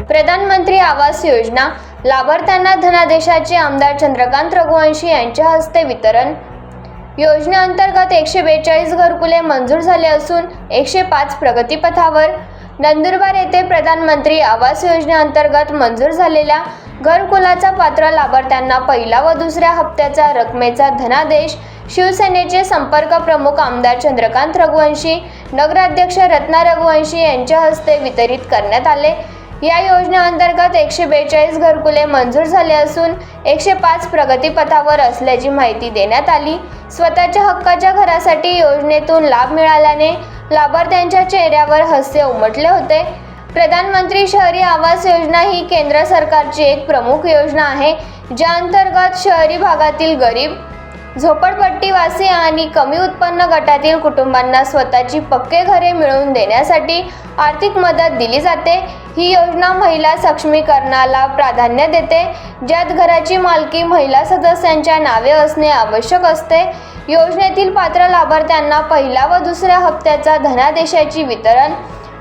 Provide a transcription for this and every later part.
प्रधानमंत्री आवास योजना लाभार्थ्यांना धनादेशाचे आमदार चंद्रकांत रघुवंशी यांच्या हस्ते वितरण। योजनेअंतर्गत 142 घरकुले मंजूर झाले असून 105 प्रगतीपथावर। नंदुरबार येथे प्रधानमंत्री आवास योजनेअंतर्गत मंजूर झालेल्या घरकुलाचा पात्र लाभार्थ्यांना पहिला व दुसऱ्या हप्त्याचा रकमेचा धनादेश शिवसेनेचे संपर्क प्रमुख आमदार चंद्रकांत रघुवंशी, नगराध्यक्ष रत्ना रघुवंशी यांच्या हस्ते वितरित करण्यात आले। या योजनेअंतर्गत 142 घरकुले मंजूर झाले असून 105 प्रगतीपथावर असल्याची माहिती देण्यात आली। स्वतःच्या हक्काच्या घरासाठी योजनेतून लाभ मिळाल्याने लाभार्थ्यांच्या चेहऱ्यावर हास्य उमटले होते। प्रधानमंत्री शहरी आवास योजना ही केंद्र सरकारची एक प्रमुख योजना आहे, ज्या अंतर्गत शहरी भागातील गरीब, झोपडपट्टीवासी आणि कमी उत्पन्न गटातील कुटुंबांना स्वतःची पक्के घरे मिळवून देण्यासाठी आर्थिक मदत दिली जाते। ही योजना महिला सक्षमीकरणाला प्राधान्य देते, ज्यात घराची मालकी महिला सदस्यांच्या नावे असणे आवश्यक असते। योजनेतील पात्र लाभार्थ्यांना पहिल्या व दुसऱ्या हप्त्याचा धनादेशाची वितरण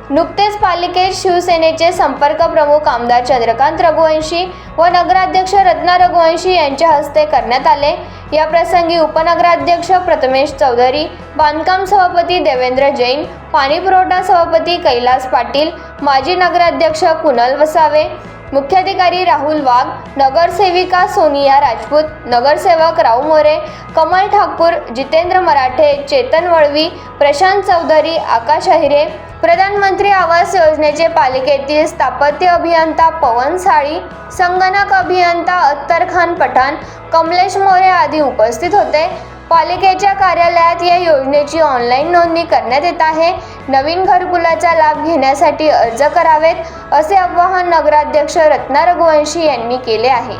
नुकतेच पालिकेत शिवसेनेचे संपर्क प्रमुख आमदार चंद्रकांत रघुवंशी व नगराध्यक्ष रत्ना रघुवंशी यांच्या हस्ते करण्यात आले। या प्रसंगी उपनगराध्यक्ष प्रथमेश चौधरी, बांधकाम सभापती देवेंद्र जैन, पाणीपुरवठा सभापती कैलास पाटील, माजी नगराध्यक्ष कुणाल वसावे, मुख्याधिकारी राहुल वाघ, नगरसेविका सोनिया राजपूत, नगरसेवक राव मोरे, कमल ठाकूर, जितेंद्र मराठे, चेतन वळवी, प्रशांत चौधरी, आकाश अहिरे, प्रधानमंत्री आवास योजनेचे पालिकेतील स्थापत्य अभियंता पवन साळी, संगणक अभियंता अत्तर खान पठाण, कमलेश मोरे आदी उपस्थित होते। पालिकेच्या कार्यालयात या योजनेची ऑनलाईन नोंदणी करण्यात येत आहे। नवीन घरकुलाचा लाभ घेण्यासाठी अर्ज करावेत, असे आवाहन नगराध्यक्ष रत्ना रघुवंशी यांनी केले आहे।